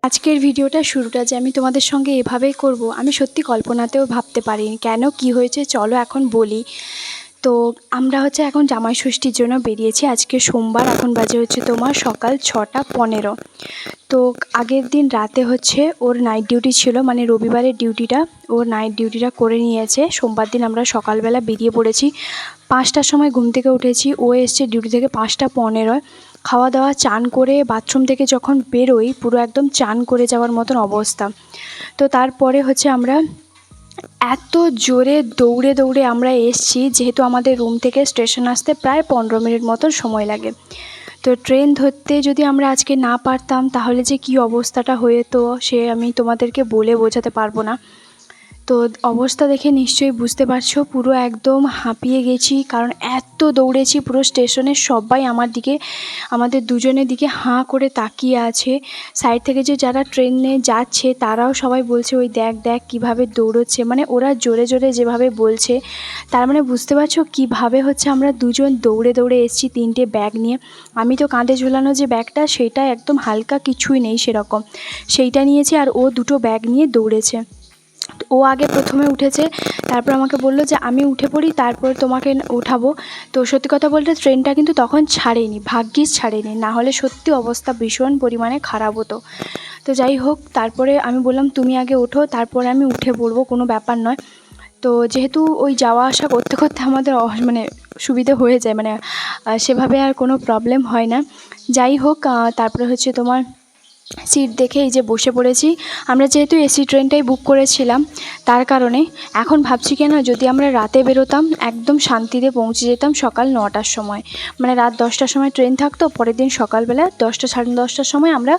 আজকের ভিডিওটা শুরুটা যে আমি তোমাদের সঙ্গে এভাবেই করব আমি সত্যি কল্পনাতেও ভাবতে পারিনি। কেন কি হয়েছে চলো এখন বলি। তো আমরা এখন জামাই ষষ্ঠীর জন্য বেরিয়েছি। আজকে সোমবার, এখন বাজে তোমার সকাল 6টা 15। তো আগের দিন রাতে ওর নাইট ডিউটি ছিল, মানে রবিবারের ডিউটিটা ওর নাইট ডিউটিটা করে নিয়েছে। সোমবার দিন আমরা সকালবেলা বেরিয়ে পড়েছি। 5টার সময় ঘুম থেকে উঠেছি, ও এসছে ডিউটি থেকে 5টা 15। খাওয়া দাওয়া চান করে বাথরুম থেকে যখন বেরোই পুরো একদম চান করে যাওয়ার মতন অবস্থা। তো তারপরে আমরা এত জোরে দৌড়ে দৌড়ে আমরা এসছি, যেহেতু আমাদের রুম থেকে স্টেশন আসতে প্রায় 15 মিনিট মতন সময় লাগে। তো ট্রেন ধরতে যদি আমরা আজকে না পারতাম তাহলে যে কী অবস্থাটা হতো সে আমি তোমাদেরকে বলে বোঝাতে পারবো না। তো অবস্থা দেখে নিশ্চয়ই বুঝতে পারছো, পুরো একদম হাঁপিয়ে গেছি, কারণ এত দৌড়েছি। পুরো স্টেশনের সবাই আমাদের দুজনের দিকে হাঁ করে তাকিয়ে আছে। সাইড থেকে যে যারা ট্রেনে যাচ্ছে তারাও সবাই বলছে ওই দেখ দেখ কীভাবে দৌড়চ্ছে, মানে ওরা জোরে জোরে যেভাবে বলছে তার মানে বুঝতে পারছো কীভাবে আমরা দুজন দৌড়ে দৌড়ে এসেছি 3টে ব্যাগ নিয়ে। আমি তো কাঁধে ঝোলানো যে ব্যাগটা সেটা একদম হালকা, কিছুই নেই সেরকম, সেইটা নিয়েছি, আর ও 2টো ব্যাগ নিয়ে দৌড়েছে। ও আগে প্রথমে উঠেছে, তারপর আমাকে বলল যে আমি উঠে পড়ি তারপর তোমাকে উঠাবো। তো সত্যি কথা বলতে ট্রেনটা কিন্তু তখন ছাড়েনি, ভাগ্যিস ছাড়েনি, না হলে সত্যি অবস্থা ভীষণ পরিমাণে খারাপ হতো। তো যাই হোক, তারপরে আমি বললাম তুমি আগে ওঠো তারপরে আমি উঠে পড়বো, কোনো ব্যাপার নয়। তো যেহেতু ওই যাওয়া আসা করতে করতে আমাদের মানে সুবিধে হয়ে যায়, মানে সেভাবে আর কোনো প্রবলেম হয় না। যাই হোক, তারপরে তোমার সিট দেখে এই যে বসে পড়েছি। আমরা যেহেতু এসি ট্রেনটাই বুক করেছিলাম তার কারণে এখন ভাবছি কেন যদি আমরা রাতে বেরোতাম একদম শান্তিতে পৌঁছে যেতাম সকাল 9টার সময়, মানে রাত 10টার সময় ট্রেন থাকতো, পরের দিন সকালবেলা 10টা সাড়ে 10টার সময় আমরা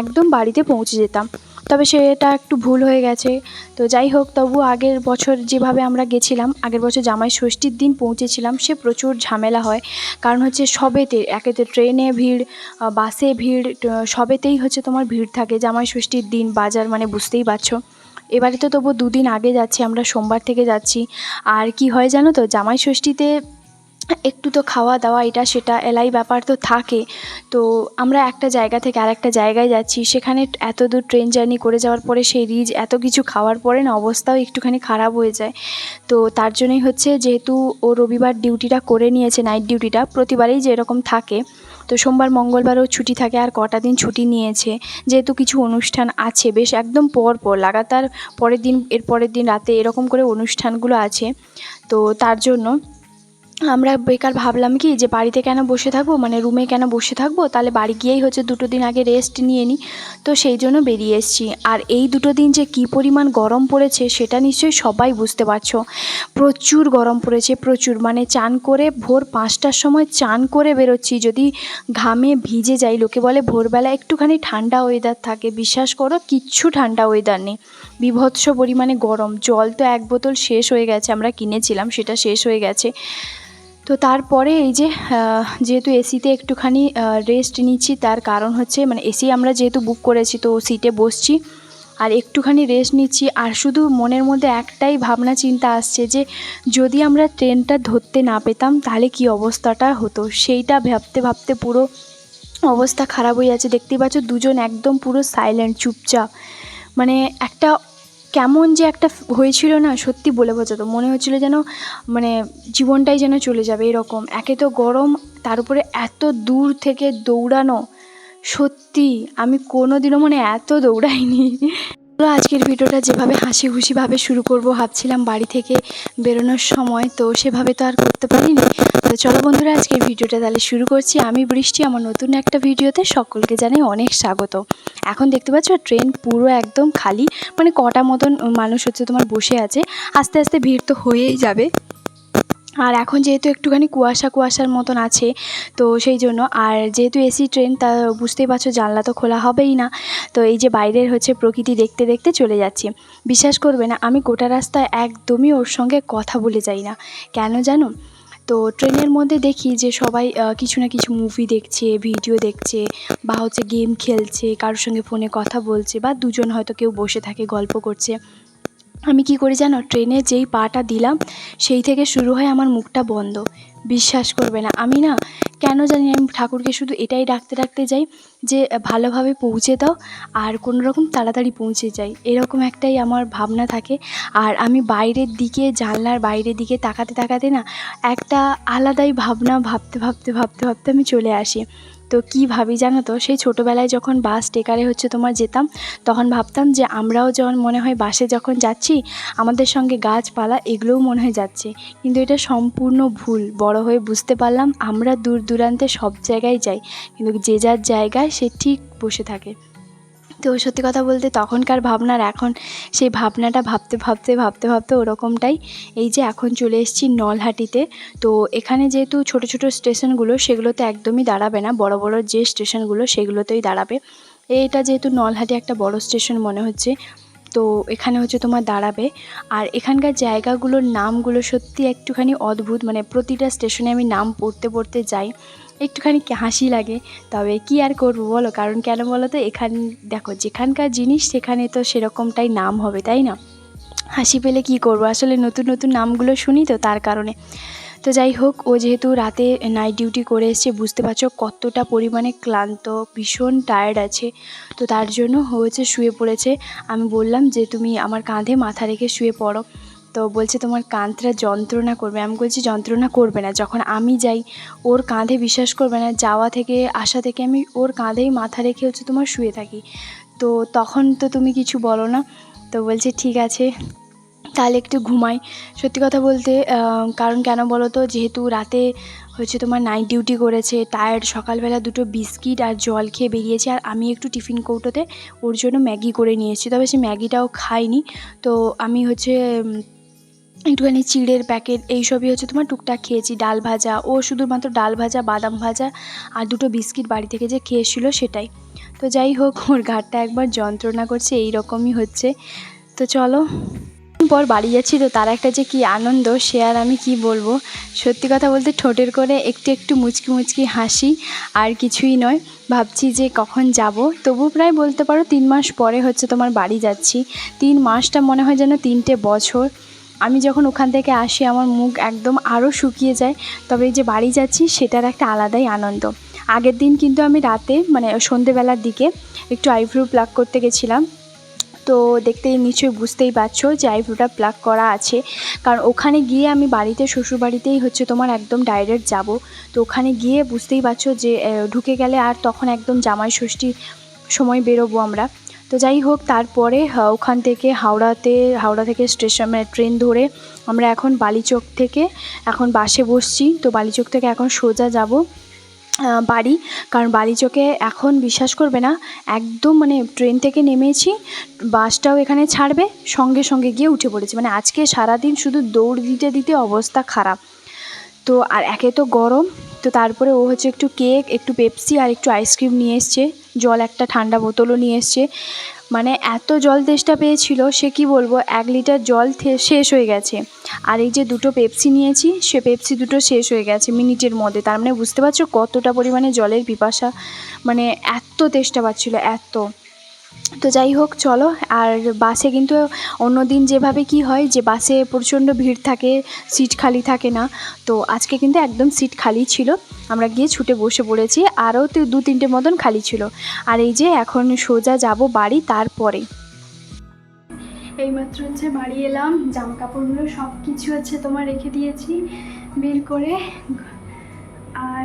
একদম বাড়িতে পৌঁছে যেতাম। তবে সেটা একটু ভুল হয়ে গেছে। তো যাই হোক, তবু আগের বছর যেভাবে আমরা গেছিলাম, আগের বছর জামাই ষষ্ঠীর দিন পৌঁছেছিলাম, সে প্রচুর ঝামেলা হয়। কারণ সবেতে একেতে ট্রেনে ভিড়, বাসে ভিড়, সবেতেই তোমার ভিড় থাকে জামাই ষষ্ঠীর দিন। বাজার মানে বুঝতেই পারছো। এবারে তো তবু 2 দিন আগে যাচ্ছি, আমরা সোমবার থেকে যাচ্ছি। আর কি হয় জানো তো, জামাই ষষ্ঠীতে একটু তো খাওয়া দাওয়া এটা সেটা এলাই ব্যাপার তো থাকে। তো আমরা একটা জায়গা থেকে আরেকটা জায়গায় যাচ্ছি, সেখানে এত দূর ট্রেন জার্নি করে যাওয়ার পরে সেই রিচ এত কিছু খাওয়ার পরে না অবস্থাও একটুখানি খারাপ হয়ে যায়। তো তার জন্যই যেহেতু ও রবিবার ডিউটিটা করে নিয়েছে, নাইট ডিউটিটা প্রতিবারেই যেরকম থাকে, তো সোমবার মঙ্গলবারও ছুটি থাকে, আর কটা দিন ছুটি নিয়েছে যেহেতু কিছু অনুষ্ঠান আছে বেশ একদম পর লাগাতার এর পরের দিন রাতে এরকম করে অনুষ্ঠানগুলো আছে। তো তার জন্য আমরা বেকার ভাবলাম কি যে বাড়িতে কেন বসে থাকবো, মানে রুমে কেন বসে থাকবো, তাহলে বাড়ি গিয়েই 2 দিন আগে রেস্ট নিয়ে নিই। তো সেই জন্য বেরিয়ে এসেছি। আর এই 2 দিন যে কী পরিমাণ গরম পড়েছে সেটা নিশ্চয়ই সবাই বুঝতে পারছো। প্রচুর গরম পড়েছে, প্রচুর, মানে চান করে ভোর 5টার সময় চান করে বেরোচ্ছি, যদি ঘামে ভিজে যাই। লোকে বলে ভোরবেলা একটুখানি ঠান্ডা ওয়েদার থাকে, বিশ্বাস করো কিচ্ছু ঠান্ডা ওয়েদার নেই, বীভৎস পরিমাণে গরম। জল তো 1 বোতল শেষ হয়ে গেছে, আমরা কিনেছিলাম সেটা শেষ হয়ে গেছে। তো তারপরে এই যে যেহেতু এসিতে একটুখানি রেস্ট নিচ্ছি, তার কারণ মানে এসি আমরা যেহেতু বুক করেছি তো সিটে বসছি আর একটুখানি রেস্ট নিচ্ছি। আর শুধু মনের মধ্যে একটাই ভাবনা চিন্তা আসছে যে যদি আমরা ট্রেনটা ধরতে না পেতাম তাহলে কি অবস্থাটা হতো, সেইটা ভাবতে ভাবতে পুরো অবস্থা খারাপ হয়ে যাচ্ছে। দেখতেই পাচ্ছ দুজন একদম পুরো সাইলেন্ট, চুপচাপ, মানে একটা কেমন যে একটা হয়েছিল না, সত্যি বলে বোঝাতো মনে হচ্ছিল যেন মানে জীবনটাই যেন চলে যাবে এরকম। একে তো গরম, তার উপরে এত দূর থেকে দৌড়ানো, সত্যি আমি কোনোদিনও এত দৌড়াইনি। আজকের ভিডিওটা যেভাবে হাসি খুশিভাবে শুরু করব ভাবছিলাম বাড়ি থেকে বেরোনোর সময়, তো সেভাবে তো আর করতে পারিনি। তো চলো বন্ধুরা, আজকের ভিডিওটা তাহলে শুরু করছি। আমি বৃষ্টি, আমার নতুন একটা ভিডিওতে সকলকে জানাই অনেক স্বাগত। এখন দেখতে পাচ্ছ ট্রেন পুরো একদম খালি, মানে কটা মতন মানুষ তোমার বসে আছে, আস্তে আস্তে ভিড় তো হয়েই যাবে। আর এখন যেহেতু একটুখানি কুয়াশার মতন আছে, তো সেই জন্য, আর যেহেতু এসি ট্রেন তা বুঝতেই পারছো জানলা তো খোলা হবেই না। তো এই যে বাইরের প্রকৃতি দেখতে দেখতে চলে যাচ্ছি। বিশ্বাস করবে না, আমি গোটা রাস্তায় একদমই ওর সঙ্গে কথা বলে যাই না। কেন জানো? তো ট্রেনের মধ্যে দেখি যে সবাই কিছু না কিছু মুভি দেখছে, ভিডিও দেখছে, বা গেম খেলছে, কারোর সঙ্গে ফোনে কথা বলছে, বা দুজন হয়তো কেউ বসে থাকে গল্প করছে। আমি কি করি জানো, ট্রেনে যেই পাটা দিলাম সেই থেকে শুরু হয় আমার মুখটা বন্ধ। বিশ্বাস করবে না, আমি না কেন জানি না আমি ঠাকুরকে শুধু এটাই ডাকতে যাই যে ভালোভাবে পৌঁছে দাও আর কোনো রকম তাড়াতাড়ি পৌঁছে যাই, এরকম একটাই আমার ভাবনা থাকে। আর আমি বাইরের দিকে, জানলার বাইরের দিকে তাকাতে না একটা আলাদাই ভাবনা ভাবতে আমি চলে আসি। তো কী ভাবি জানো তো, সেই ছোটোবেলায় যখন বাস টেকারে তোমার যেতাম, তখন ভাবতাম যে আমরাও যখন মনে হয় বাসে যখন যাচ্ছি আমাদের সঙ্গে গাছপালা এগুলোও মনে হয় যাচ্ছে, কিন্তু এটা সম্পূর্ণ ভুল। বড় হয়ে বুঝতে পারলাম আমরা দূর দূরান্তে সব জায়গায় যাই, কিন্তু যে যার জায়গায় সে ঠিক বসে থাকে। তো সত্যি কথা বলতে তখনকার ভাবনার এখন সেই ভাবনাটা ভাবতে ওরকমটাই। এই যে এখন চলে এসেছি নলহাটিতে। তো এখানে যেহেতু ছোট স্টেশনগুলো সেগুলোতে একদমই দাঁড়াবে না, বড় যে স্টেশনগুলো সেগুলোতেই দাঁড়াবে। এটা যেহেতু নলহাটি একটা বড় স্টেশন মনে হচ্ছে, তো এখানে তোমার দাঁড়াবে। আর এখানকার জায়গাগুলোর নামগুলো সত্যি একটুখানি অদ্ভুত, মানে প্রতিটা স্টেশনে আমি নাম পড়তে যাই, একটুখানি হাসি লাগে। তবে কি আর করবো বলো, কারণ কেন বলো তো, দেখো যেখানকার জিনিস সেখানে তো সেরকমটাই নাম হবে, তাই না? হাসি পেলে কি করব, আসলে নতুন নামগুলো শুনি তো তার কারণে। তো যাই হোক, ও যেহেতু রাতে নাইট ডিউটি করে এসছে, বুঝতে পারছো কতটা পরিমাণে ক্লান্ত, ভীষণ টায়ার্ড আছে। তো তার জন্য শুয়ে পড়েছে। আমি বললাম যে তুমি আমার কাঁধে মাথা রেখে শুয়ে পড়ো। তো বলছে তোমার কাঁধটা যন্ত্রণা করবে। আমি বলছি যন্ত্রণা করবে না, যখন আমি যাই ওর কাঁধে, বিশ্বাস করবে না, যাওয়া থেকে আসা থেকে আমি ওর কাঁধেই মাথা রেখে তোমার শুয়ে থাকি। তো তখন তো তুমি কিছু বলো না। তো বলছে ঠিক আছে তাহলে একটু ঘুমাই। সত্যি কথা বলতে কারণ কেন বলো তো, যেহেতু রাতে তোমার নাইট ডিউটি করেছে, টায়ার্ড, সকালবেলা দুটো বিস্কিট আর জল খেয়ে বেরিয়েছে। আর আমি একটু টিফিন কৌটোতে ওর জন্য ম্যাগি করে নিয়ে এসেছি, তবে সে ম্যাগিটাও খাইনি। তো আমি একটুখানি চিড়ের প্যাকেট এইসবই তোমার টুকটাক খেয়েছি। ডাল ভাজা, ও শুধুমাত্র ডাল ভাজা, বাদাম ভাজা আর দুটো বিস্কিট বাড়ি থেকে যে খেয়েছিল সেটাই। তো যাই হোক, ওর ঘাটটা একবার যন্ত্রণা করছে, এই রকমই হচ্ছে। তো চলো, পর বাড়ি যাচ্ছি, তো তার একটা যে কি আনন্দ সে আর আমি কি বলবো। সত্যি কথা বলতে ঠোঁটের করে একটু মুচকি হাসি, আর কিছুই নয়। ভাবছি যে কখন যাব, তবু প্রায় বলতে পারো 3 মাস পরে তোমার বাড়ি যাচ্ছি। 3 মাসটা মনে হয় যেন 3টে বছর। আমি যখন ওখান থেকে আসি আমার মুখ একদম আরও শুকিয়ে যায়, তবে এই যে বাড়ি যাচ্ছি সেটার একটা আলাদাই আনন্দ। আগের দিন কিন্তু আমি রাতে, মানে সন্ধেবেলার দিকে একটু আইব্রো প্লাক করতে গেছিলাম। তো দেখতেই নিশ্চয়ই বুঝতেই পারছো যে আইব্রোটা প্লাক করা আছে, কারণ ওখানে গিয়ে আমি বাড়িতে, শ্বশুরবাড়িতেই তোমার একদম ডাইরেক্ট যাব। তো ওখানে গিয়ে বুঝতেই পারছো যে ঢুকে গেলে আর তখন একদম জামাই ষষ্ঠীর সময় বেরোবো আমরা। তো যাই হোক, তারপরে ওখান থেকে হাওড়া থেকে স্টেশন, মানে ট্রেন ধরে আমরা এখন বালিচক থেকে এখন বাসে বসছি। তো বালিচক থেকে এখন সোজা যাব বাড়ি। কারণ বালিচকে এখন বিশ্বাস করবে না, একদম মানে ট্রেন থেকে নেমেছি, বাসটাও এখানে ছাড়বে, সঙ্গে গিয়ে উঠে পড়েছি। মানে আজকে সারাদিন শুধু দৌড় দিতে অবস্থা খারাপ। তো আর একে তো গরম, তো তারপরে ও একটু কেক, একটু পেপসি আর একটু আইসক্রিম নিয়ে এসছে, জল একটা ঠান্ডা বোতলও নিয়ে এসছে। মানে এত জল তেষ্টা পেয়েছিল, সে কি বলবো, 1 লিটার জল শেষ হয়ে গেছে। আর এই যে দুটো পেপসি নিয়েছি, সে পেপসি দুটো শেষ হয়ে গেছে মিনিটের মধ্যে। তার মানে বুঝতে পারছো কতটা পরিমাণে জলের পিপাসা, মানে এত তেষ্টা পাচ্ছিল এত। তো যাই হোক চলো। আর বাসে কিন্তু অন্য দিন যেভাবে কি হয় যে বাসে প্রচণ্ড ভিড় থাকে, সিট খালি থাকে না, তো আজকে কিন্তু একদম সিট খালি ছিল। আমরা গিয়ে ছুটে বসে পড়েছি, আরও তো 2-3টে মতন খালি ছিল। আর এই যে এখন সোজা যাব বাড়ি। তারপরে এইমাত্র বাড়ি এলাম, জামা কাপড়গুলো সব কিছু তোমার রেখে দিয়েছি বের করে। আর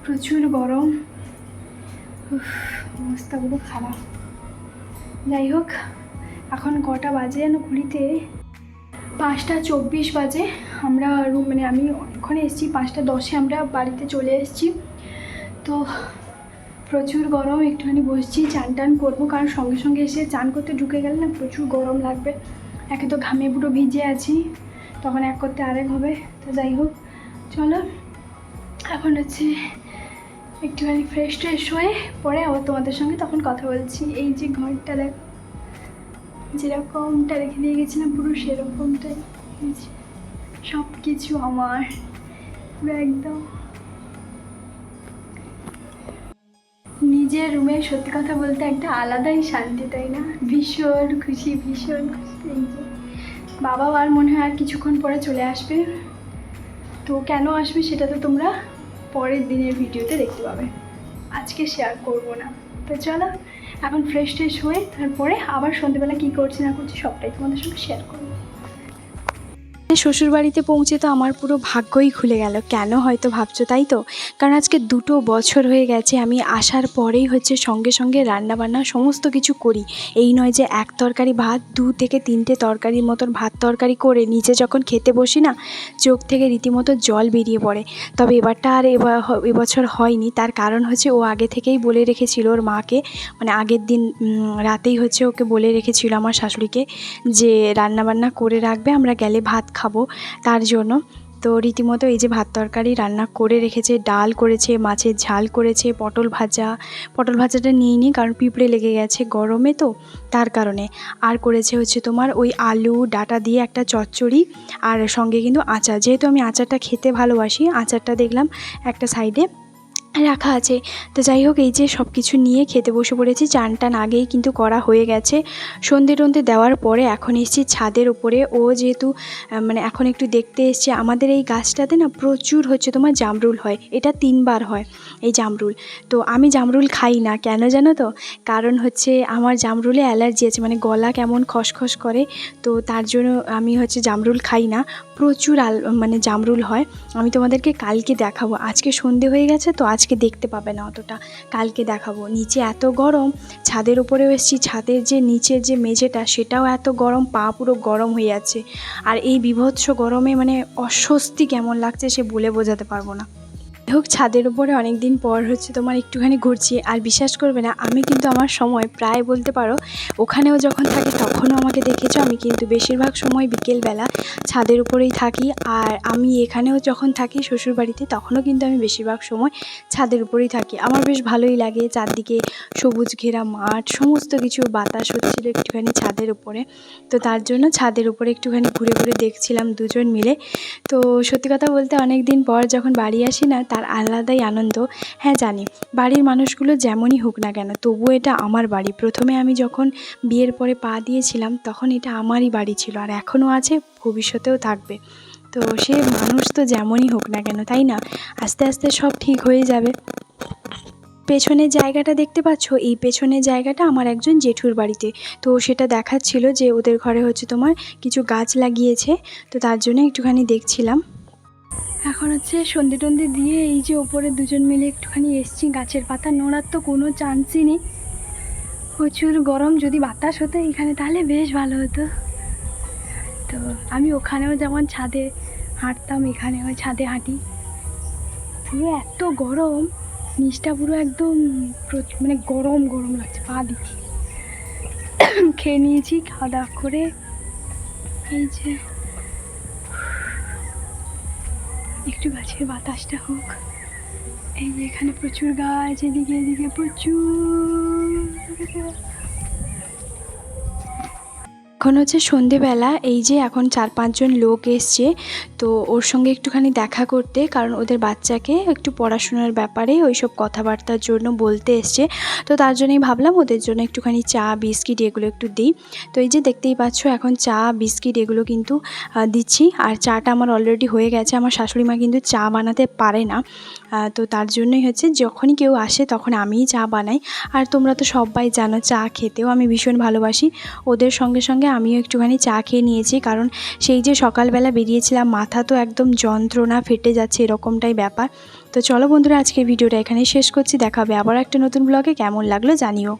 প্রচুর গরম, অবস্থাগুলো খারাপ। যাই হোক, এখন কটা বাজে যেন ঘুরিতে, 5:24 বাজে। আমরা মানে আমি ওখানে এসেছি 5:10-এ, আমরা বাড়িতে চলে এসেছি। তো প্রচুর গরম, একটুখানি বসছি, চান করবো, কারণ সঙ্গে এসে চান করতে ঢুকে গেলে না প্রচুর গরম লাগবে। একে তো ঘামে পুরো ভিজে আছি, তখন এক করতে আরেক হবে। তো যাই হোক চলো, এখন একটুখানি ফ্রেশ হয়ে পরে আবার তোমাদের সঙ্গে তখন কথা বলছি। এই যে ঘরটা দেখো, যেরকমটা রেখে দিয়ে গেছিলাম পুরো সেরকমটাই, সব কিছু আমার পুরো একদম নিজের রুমে। সত্যি কথা বলতে একটা আলাদাই শান্তি, তাই না? ভীষণ খুশি। এই যে বাবা আর মনে হয় আর কিছুক্ষণ পরে চলে আসবে। তো কেন আসবে সেটা তো তোমরা পরের দিনের ভিডিওতে দেখতে পাবে, আজকে শেয়ার করব না। তো চলো এখন ফ্রেশ ট্রেশ হয়ে তারপরে আবার সন্ধ্যেবেলা কী করছি না করছি সবটাই তোমাদের সঙ্গে শেয়ার করবো। শ্বশুরবাড়িতে পৌঁছে তো আমার পুরো ভাগ্যই খুলে গেল। কেন হয়তো ভাবছো, তাই তো? কারণ আজকে 2 বছর হয়ে গেছে আমি আসার পরেই হচ্ছে সঙ্গে সঙ্গে রান্নাবান্না সমস্ত কিছু করি। এই নয় যে এক তরকারি ভাত 2 থেকে 3টে তরকারির মতন ভাত তরকারি করে নিজে যখন খেতে বসি না, চোখ থেকে রীতিমতো জল বেরিয়ে পড়ে। তবে এবারটা আর এবছর হয়নি। তার কারণ হচ্ছে ও আগে থেকেই বলে রেখেছিল ওর মাকে, মানে আগের দিন রাতেই হচ্ছে ওকে বলে রেখেছিল আমার শাশুড়িকে যে রান্নাবান্না করে রাখবে, আমরা গেলে ভাত খাবো, তার জন্য। তো রীতিমতো এই যে ভাত তরকারি রান্না করে রেখেছে, ডাল করেছে, মাছের ঝাল করেছে, পটল ভাজাটা নিইনি কারণ পিঁপড়ে লেগে গেছে গরমে, তো তার কারণে। আর করেছে হচ্ছে তোমার ওই আলু ডাঁটা দিয়ে একটা চচ্চড়ি, আর সঙ্গে কিন্তু আচার। যেহেতু আমি আচারটা খেতে ভালোবাসি, আচারটা দেখলাম একটা সাইডে রাখা আছে। তো যাই হোক, এই যে সব কিছু নিয়ে খেতে বসে পড়েছি। চান টান আগেই কিন্তু করা হয়ে গেছে। সন্ধে টন্ধে দেওয়ার পরে এখন এসেছি ছাদের উপরে। ও যেহেতু মানে এখন একটু দেখতে এসছে, আমাদের এই গাছটাতে না প্রচুর হচ্ছে তোমার জামরুল হয়। এটা 3বার হয় এই জামরুল। তো আমি জামরুল খাই না, কেন জানো তো? কারণ হচ্ছে আমার জামরুলে অ্যালার্জি আছে, মানে গলা কেমন খসখস করে, তো তার জন্য আমি হচ্ছে জামরুল খাই না। প্রচুর মানে জামরুল হয়। আমি তোমাদেরকে কালকে দেখাবো। আজকে সন্ধে হয়ে গেছে তো আজকে দেখতে পাবে না অতটা, কালকে দেখাবো। নিচে এত গরম, ছাদের উপরেও এসেছি, ছাদের যে নিচের যে মেঝেটা সেটাও এত গরম, পা পুরো গরম হয়ে যাচ্ছে। আর এই বীভৎস গরমে মানে অস্বস্তি কেমন লাগছে সে বলে বোঝাতে পারবো না। হোক, ছাদের উপরে অনেক দিন পর হচ্ছে তোমার একটুখানি ঘুরছি। আর বিশ্বাস করবে না, আমি কিন্তু আমার সময় প্রায় বলতে পারো ওখানেও যখন থাকি তখনও আমাকে দেখেছো, আমি কিন্তু বেশিরভাগ সময় বিকেলবেলা ছাদের উপরেই থাকি। আর আমি এখানেও যখন থাকি শ্বশুরবাড়িতে তখনও কিন্তু আমি বেশিরভাগ সময় ছাদের উপরেই থাকি। আমার বেশ ভালোই লাগে, চারদিকে সবুজ ঘেরা মাঠ, সমস্ত কিছু, বাতাস হচ্ছিল একটুখানি ছাদের উপরে। তো তার জন্য ছাদের উপরে একটুখানি ঘুরে ঘুরে দেখছিলাম দুজন মিলে। তো সত্যি কথা বলতে অনেক দিন পর যখন বাড়ি আসি না, তার আলাদাই আনন্দ। হ্যাঁ জানি, বাড়ির মানুষগুলো যেমনই হোক না কেন, তবুও এটা আমার বাড়ি। প্রথমে আমি যখন বিয়ের পরে পা দিয়েছিলাম তখন এটা আমারই বাড়ি ছিল, আর এখনও আছে, ভবিষ্যতেও থাকবে। তো সে মানুষ তো যেমনই হোক না কেন, তাই না? আস্তে আস্তে সব ঠিক হয়ে যাবে। পেছনের জায়গাটা দেখতে পাচ্ছ, এই পেছনের জায়গাটা আমার একজন জেঠুর বাড়িতে। তো সেটা দেখাচ্ছিল যে ওদের ঘরে হচ্ছে তোমার কিছু গাছ লাগিয়েছে, তো তার জন্য একটুখানি দেখছিলাম। এখন হচ্ছে সন্ধে টন্ধে দিয়ে এই যে ওপরে দুজন মিলে একটুখানি এসছি। গাছের পাতা নোড়ার তো কোনো চান্সই নেই, প্রচুর গরম। যদি বাতাস হতো এখানে তাহলে বেশ ভালো হতো। তো আমি ওখানেও যেমন ছাদে হাঁটতাম, এখানেও ছাদে হাঁটি। পুরো এত গরম, নিচটা পুরো একদম মানে গরম গরম লাগছে, পা দিচ্ছি। খেয়ে নিয়েছি, খাওয়া দাওয়া করে এই যে একটু গাছের বাতাসটা হোক। এই যে এখানে প্রচুর গাছ, এদিকে প্রচুর। এখন হচ্ছে সন্ধেবেলা, এই যে এখন 4-5 জন লোক এসছে, তো ওর সঙ্গে একটুখানি দেখা করতে, কারণ ওদের বাচ্চাকে একটু পড়াশোনার ব্যাপারে ওইসব কথাবার্তার জন্য বলতে এসছে। তো তার জন্যই ভাবলাম ওদের জন্য একটুখানি চা বিস্কিট এগুলো একটু দিই। তো এই যে দেখতেই পাচ্ছ এখন চা বিস্কিট এগুলো কিন্তু দিচ্ছি। আর চাটা আমার অলরেডি হয়ে গেছে। আমার শাশুড়ি মা কিন্তু চা বানাতে পারে না, তো তার জন্যই হচ্ছে যখনই কেউ আসে তখন আমিই চা বানাই। আর তোমরা তো সবাই জানো চা খেতেও আমি ভীষণ ভালোবাসি। ওদের সঙ্গে সঙ্গে আমিও একটুখানি চা খেয়ে নিয়েছি, কারণ সেই যে সকালবেলা বেরিয়েছিলাম, মাথা তো একদম যন্ত্রণা, ফেটে যাচ্ছে, এরকমটাই ব্যাপার। তো চলো বন্ধুরা, আজকে ভিডিওটা এখানেই শেষ করছি। দেখা হবে আবার একটা নতুন ব্লগে। কেমন লাগলো জানিও।